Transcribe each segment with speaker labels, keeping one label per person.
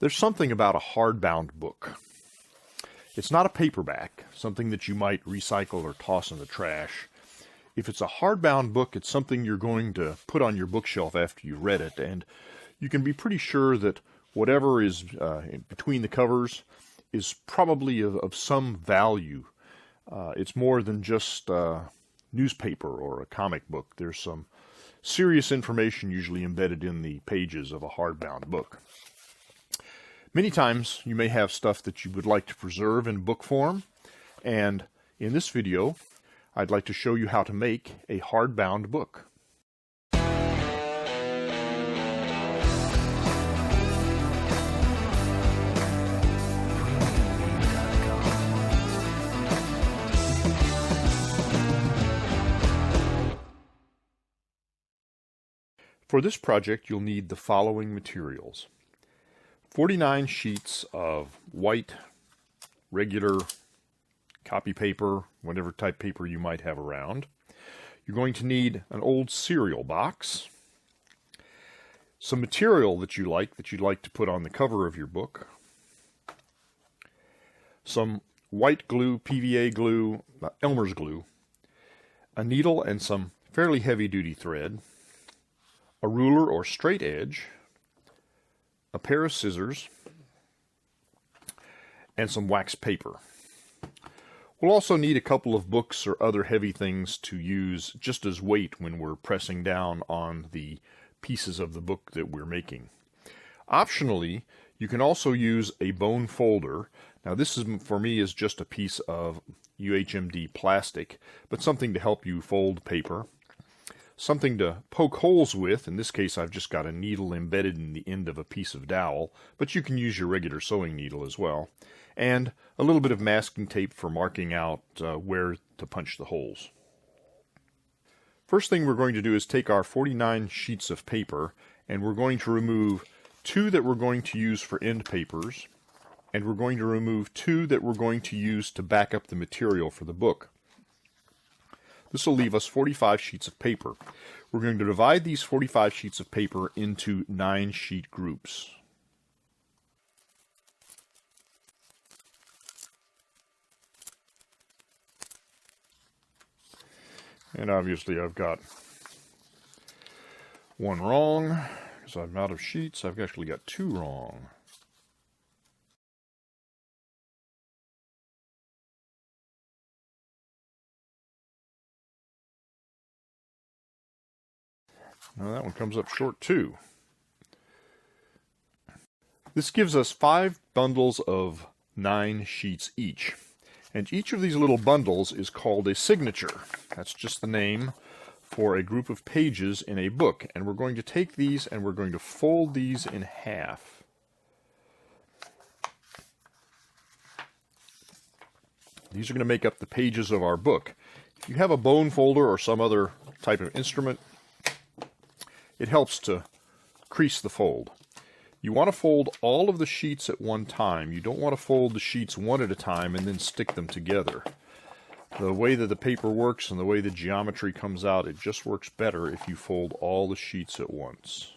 Speaker 1: There's something about a hardbound book. It's not a paperback, something that you might recycle or toss in the trash. If it's a hardbound book, it's something you're going to put on your bookshelf after you've read it, and you can be pretty sure that whatever is between the covers is probably of some value. It's more than just newspaper or a comic book. There's some serious information usually embedded in the pages of a hardbound book. Many times you may have stuff that you would like to preserve in book form, and in this video I'd like to show you how to make a hardbound book. For this project you'll need the following materials: 49 sheets of white, regular copy paper, whatever type paper you might have around. You're going to need an old cereal box, some material that you'd like to put on the cover of your book, some white glue, PVA glue, Elmer's glue, a needle and some fairly heavy-duty thread, a ruler or straight edge, a pair of scissors, and some wax paper. We'll also need a couple of books or other heavy things to use just as weight when we're pressing down on the pieces of the book that we're making. Optionally, you can also use a bone folder. Now this for me is just a piece of UHMD plastic, but something to help you fold paper. Something to poke holes with. In this case I've just got a needle embedded in the end of a piece of dowel, but you can use your regular sewing needle as well. And a little bit of masking tape for marking out where to punch the holes. First thing we're going to do is take our 49 sheets of paper, and we're going to remove 2 that we're going to use for end papers, and we're going to remove 2 that we're going to use to back up the material for the book. This will leave us 45 sheets of paper. We're going to divide these 45 sheets of paper into 9 sheet groups. And obviously I've got one wrong, because I'm out of sheets. I've actually got 2 wrong. Now that one comes up short too. This gives us 5 bundles of 9 sheets each. And each of these little bundles is called a signature. That's just the name for a group of pages in a book. And we're going to take these and we're going to fold these in half. These are going to make up the pages of our book. If you have a bone folder or some other type of instrument, it helps to crease the fold. You want to fold all of the sheets at one time. You don't want to fold the sheets one at a time and then stick them together. The way that the paper works and the way the geometry comes out, it just works better if you fold all the sheets at once.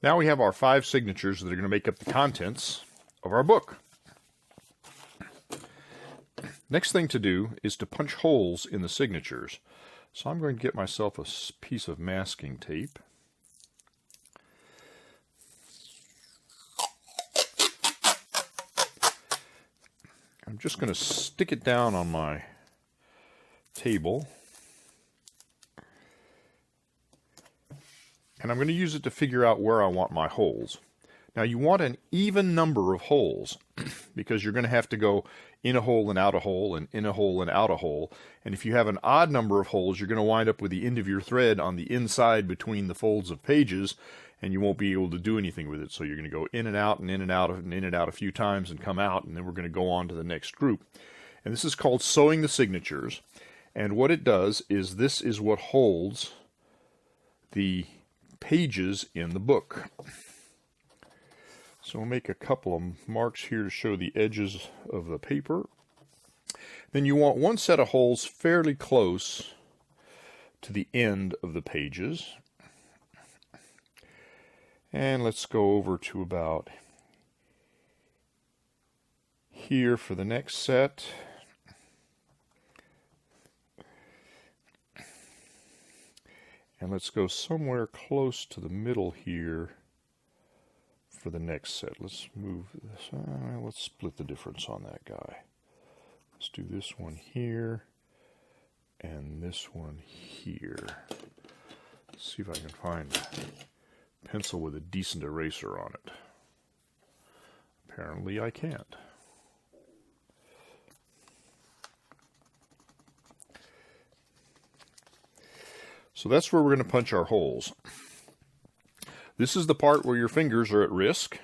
Speaker 1: Now we have our 5 signatures that are going to make up the contents of our book. Next thing to do is to punch holes in the signatures. So I'm going to get myself a piece of masking tape. I'm just going to stick it down on my table. And I'm going to use it to figure out where I want my holes. Now you want an even number of holes because you're going to have to go in a hole and out a hole and in a hole and out a hole. And if you have an odd number of holes, you're going to wind up with the end of your thread on the inside between the folds of pages, and you won't be able to do anything with it. So you're going to go in and out and in and out and in and out a few times and come out, and then we're going to go on to the next group. And this is called sewing the signatures. And what it does is this is what holds the pages in the book. So we'll make a couple of marks here to show the edges of the paper. Then you want one set of holes fairly close to the end of the pages. And let's go over to about here for the next set. And let's go somewhere close to the middle here for the next set. Let's move this. Let's split the difference on that guy. Let's do this one here and this one here. Let's see if I can find a pencil with a decent eraser on it. Apparently I can't. So that's where we're going to punch our holes. This is the part where your fingers are at risk.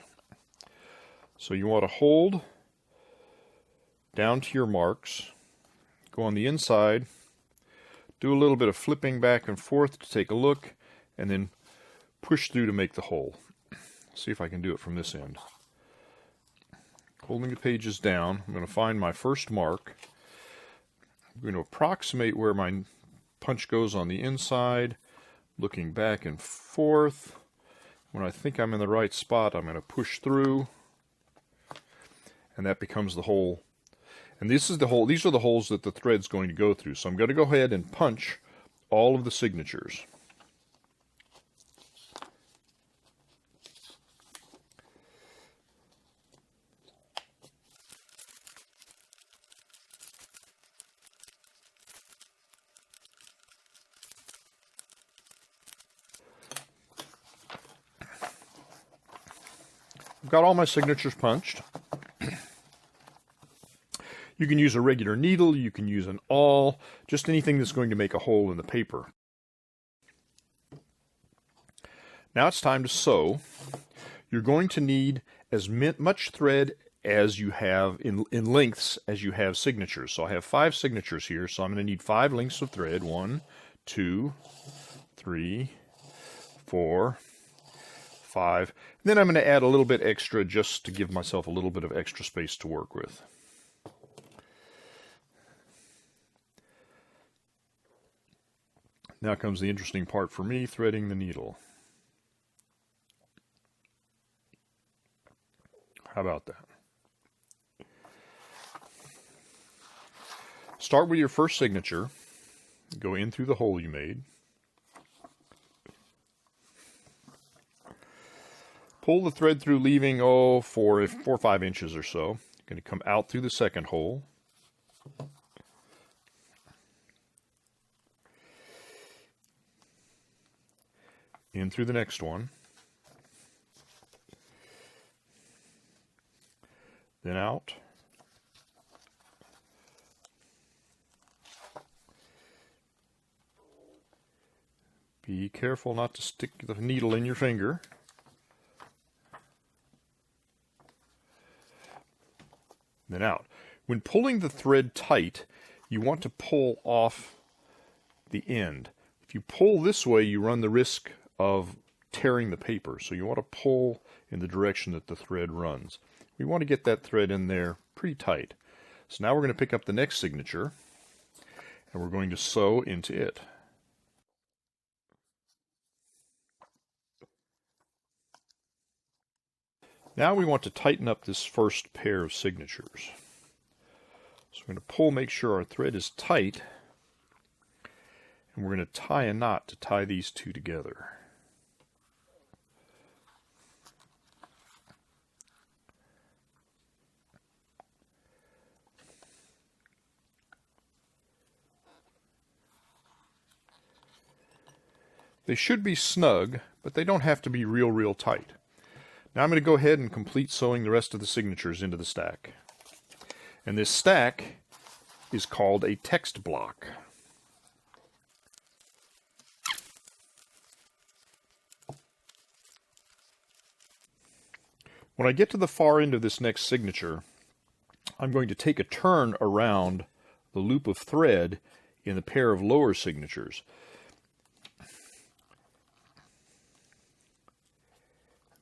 Speaker 1: So you want to hold down to your marks, go on the inside, do a little bit of flipping back and forth to take a look, and then push through to make the hole. See if I can do it from this end. Holding the pages down, I'm going to find my first mark. I'm going to approximate where my punch goes on the inside, looking back and forth. When I think I'm in the right spot, I'm going to push through, and that becomes the hole. And this is the hole. These are the holes that the thread's going to go through. So I'm going to go ahead and punch all of the signatures. I've got all my signatures punched. You can use a regular needle, you can use an awl, just anything that's going to make a hole in the paper. Now it's time to sew. You're going to need as much thread as you have in lengths as you have signatures. So I have 5 signatures here, so I'm going to need 5 lengths of thread. 1, 2, 3, 4, 5. And then I'm going to add a little bit extra just to give myself a little bit of extra space to work with. Now comes the interesting part for me, threading the needle. How about that? Start with your first signature. Go in through the hole you made. Pull the thread through, leaving 4 or 5 inches or so. You're going to come out through the second hole. In through the next one. Then out. Be careful not to stick the needle in your finger. Then out. When pulling the thread tight, you want to pull off the end. If you pull this way, you run the risk of tearing the paper. So you want to pull in the direction that the thread runs. We want to get that thread in there pretty tight. So now we're going to pick up the next signature and we're going to sew into it. Now we want to tighten up this first pair of signatures. So we're going to pull, make sure our thread is tight, and we're going to tie a knot to tie these two together. They should be snug, but they don't have to be real tight. Now I'm going to go ahead and complete sewing the rest of the signatures into the stack. And this stack is called a text block. When I get to the far end of this next signature, I'm going to take a turn around the loop of thread in the pair of lower signatures.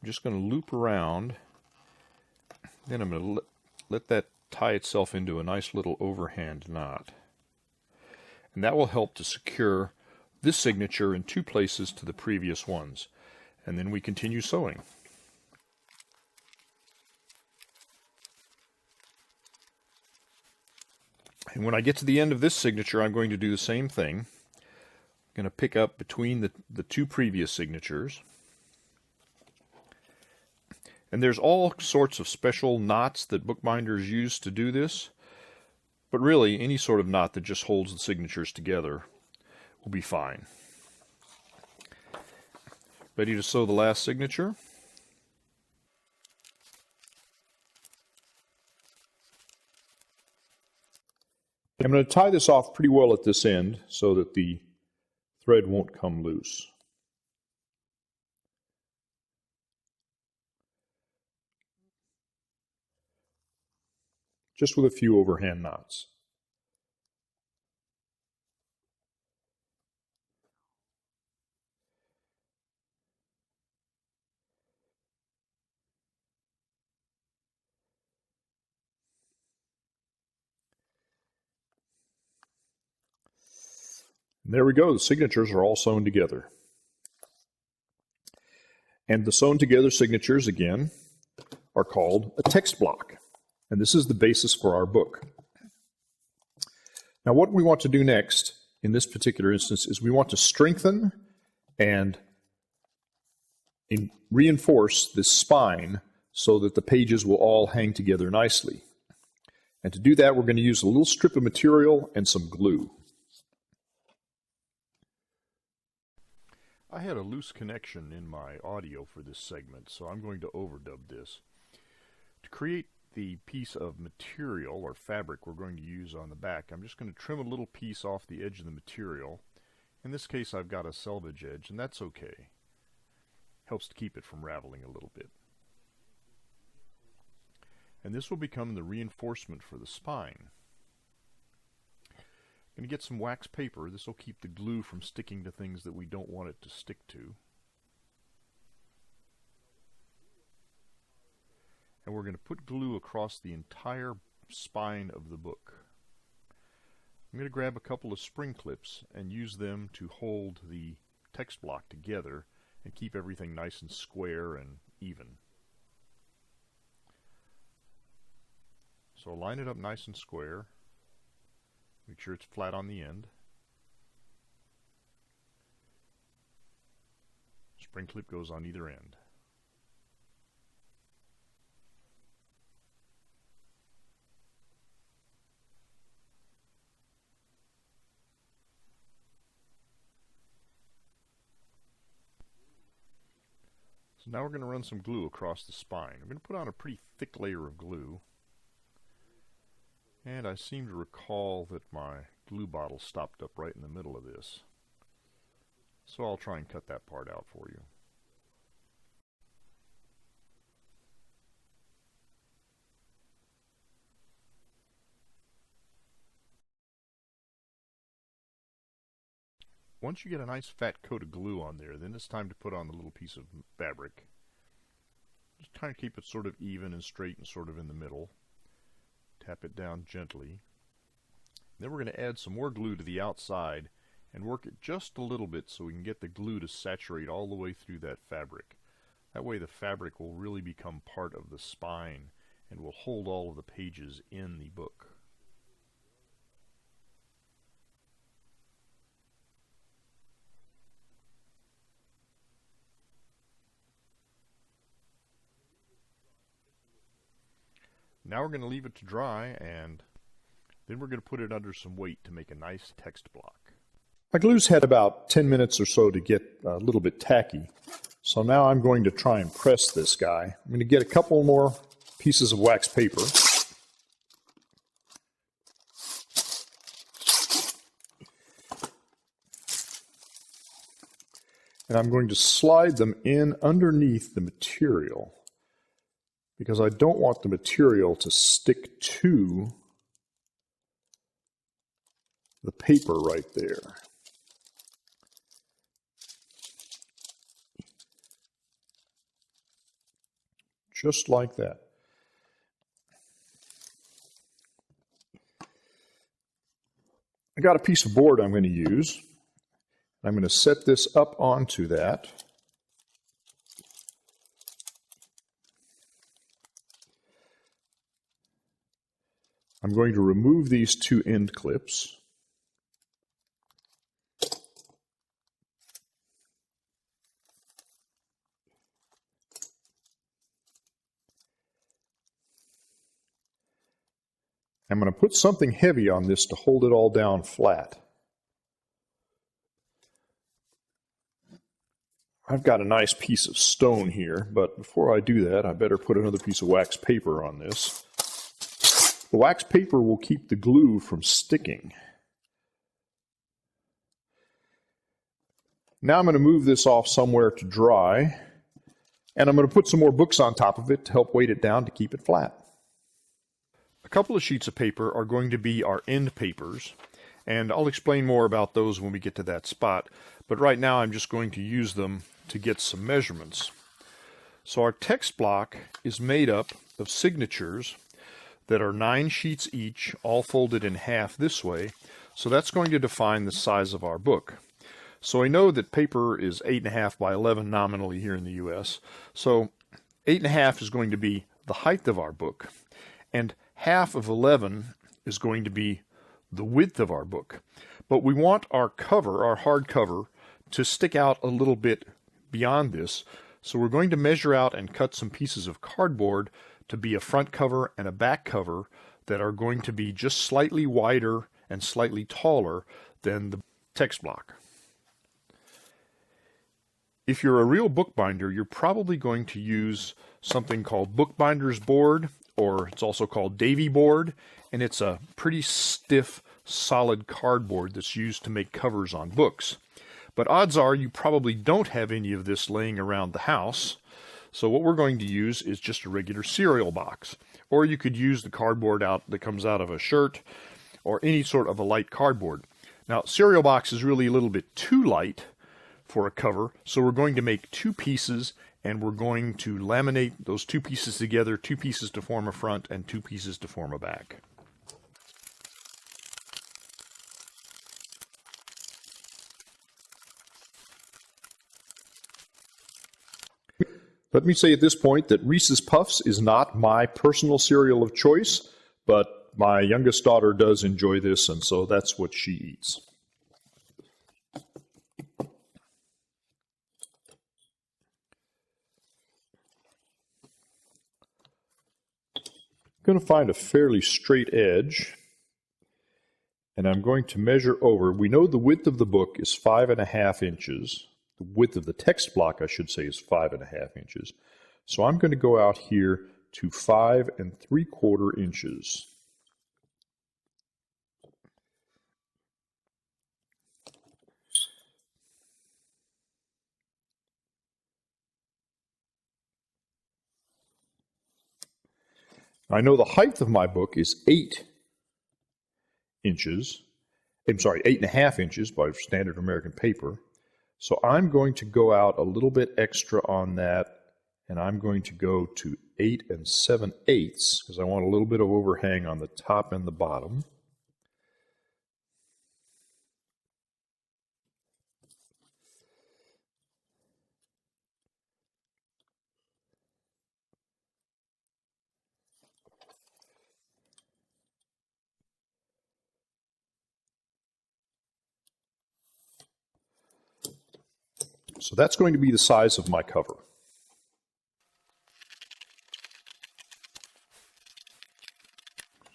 Speaker 1: I'm just going to loop around Then I'm going to let that tie itself into a nice little overhand knot. And that will help to secure this signature in 2 places to the previous ones. And then we continue sewing. And when I get to the end of this signature, I'm going to do the same thing. I'm going to pick up between the 2 previous signatures. And there's all sorts of special knots that bookbinders use to do this. But really, any sort of knot that just holds the signatures together will be fine. Ready to sew the last signature? I'm going to tie this off pretty well at this end so that the thread won't come loose. Just with a few overhand knots. And there we go, the signatures are all sewn together. And the sewn together signatures, again, are called a text block. And this is the basis for our book. Now what we want to do next, in this particular instance, is we want to strengthen and reinforce this spine so that the pages will all hang together nicely. And to do that, we're going to use a little strip of material and some glue. I had a loose connection in my audio for this segment, so I'm going to overdub this. To create the piece of material or fabric we're going to use on the back, I'm just going to trim a little piece off the edge of the material. In this case, I've got a selvage edge, and that's okay. Helps to keep it from raveling a little bit. And this will become the reinforcement for the spine. I'm going to get some wax paper. This will keep the glue from sticking to things that we don't want it to stick to. And we're going to put glue across the entire spine of the book. I'm going to grab a couple of spring clips and use them to hold the text block together and keep everything nice and square and even. So line it up nice and square. Make sure it's flat on the end. Spring clip goes on either end. So now we're going to run some glue across the spine. I'm going to put on a pretty thick layer of glue. And I seem to recall that my glue bottle stopped up right in the middle of this. So I'll try and cut that part out for you. Once you get a nice fat coat of glue on there, then it's time to put on the little piece of fabric. Just try to keep it sort of even and straight and sort of in the middle. Tap it down gently. Then we're going to add some more glue to the outside and work it just a little bit so we can get the glue to saturate all the way through that fabric. That way the fabric will really become part of the spine and will hold all of the pages in the book. Now we're going to leave it to dry, and then we're going to put it under some weight to make a nice text block. My glue's had about 10 minutes or so to get a little bit tacky. So now I'm going to try and press this guy. I'm going to get a couple more pieces of wax paper. And I'm going to slide them in underneath the material, because I don't want the material to stick to the paper right there. Just like that. got a piece of board I'm going to use. I'm going to set this up onto that. I'm going to remove these two end clips. I'm going to put something heavy on this to hold it all down flat. I've got a nice piece of stone here, but before I do that, I better put another piece of wax paper on this. The wax paper will keep the glue from sticking. Now I'm going to move this off somewhere to dry, and I'm going to put some more books on top of it to help weight it down to keep it flat. A couple of sheets of paper are going to be our end papers, and I'll explain more about those when we get to that spot, but right now I'm just going to use them to get some measurements. So our text block is made up of signatures that are 9 sheets each, all folded in half this way, so that's going to define the size of our book. So I know that paper is 8.5 by 11 nominally here in the US, so 8.5 is going to be the height of our book, and half of 11 is going to be the width of our book. But we want our cover, our hard cover, to stick out a little bit beyond this, so we're going to measure out and cut some pieces of cardboard to be a front cover and a back cover that are going to be just slightly wider and slightly taller than the text block. If you're a real bookbinder, you're probably going to use something called Bookbinders board, or it's also called Davy board, and it's a pretty stiff, solid cardboard that's used to make covers on books. But odds are you probably don't have any of this laying around the house, so what we're going to use is just a regular cereal box. Or you could use the cardboard that comes out of a shirt, or any sort of a light cardboard. Now, cereal box is really a little bit too light for a cover, so we're going to make 2 pieces, and we're going to laminate those 2 pieces together, 2 pieces to form a front and 2 pieces to form a back. Let me say at this point that Reese's Puffs is not my personal cereal of choice, but my youngest daughter does enjoy this, and so that's what she eats. I'm going to find a fairly straight edge, and I'm going to measure over. We know the width of the book is 5.5 inches. The width of the text block, I should say, is 5.5 inches. So I'm going to go out here to 5 3/4 inches. I know the height of my book is 8 inches. I'm sorry, 8.5 inches by standard American paper. So I'm going to go out a little bit extra on that, and I'm going to go to 8 7/8 because I want a little bit of overhang on the top and the bottom. So that's going to be the size of my cover.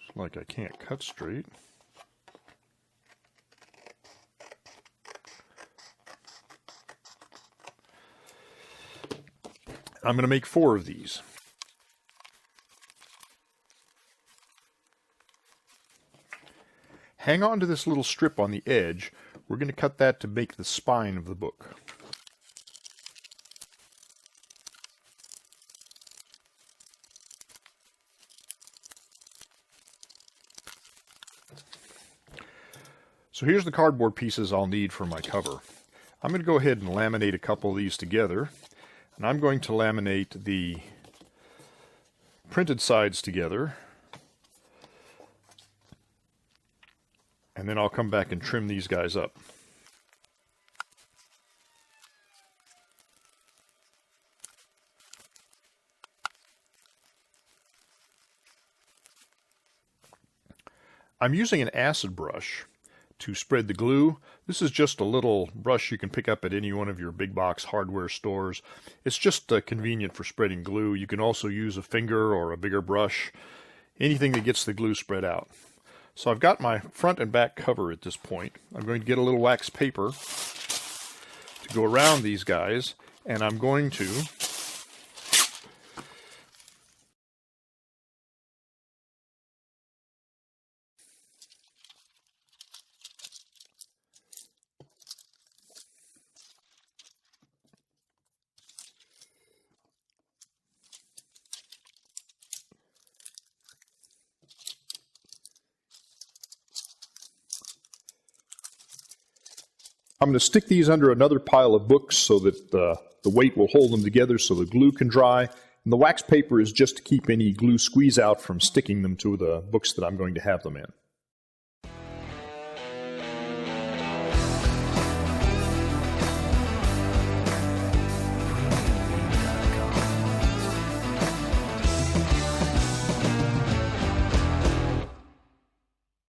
Speaker 1: It's like I can't cut straight. I'm going to make 4 of these. Hang on to this little strip on the edge. We're going to cut that to make the spine of the book. So here's the cardboard pieces I'll need for my cover. I'm going to go ahead and laminate a couple of these together, and I'm going to laminate the printed sides together, and then I'll come back and trim these guys up. I'm using an acid brush to spread the glue. This is just a little brush you can pick up at any one of your big box hardware stores. It's just convenient for spreading glue. You can also use a finger or a bigger brush, anything that gets the glue spread out. So I've got my front and back cover at this point. I'm going to get a little wax paper to go around these guys, and I'm going to I'm going to stick these under another pile of books so that the weight will hold them together so the glue can dry. And the wax paper is just to keep any glue squeeze out from sticking them to the books that I'm going to have them in.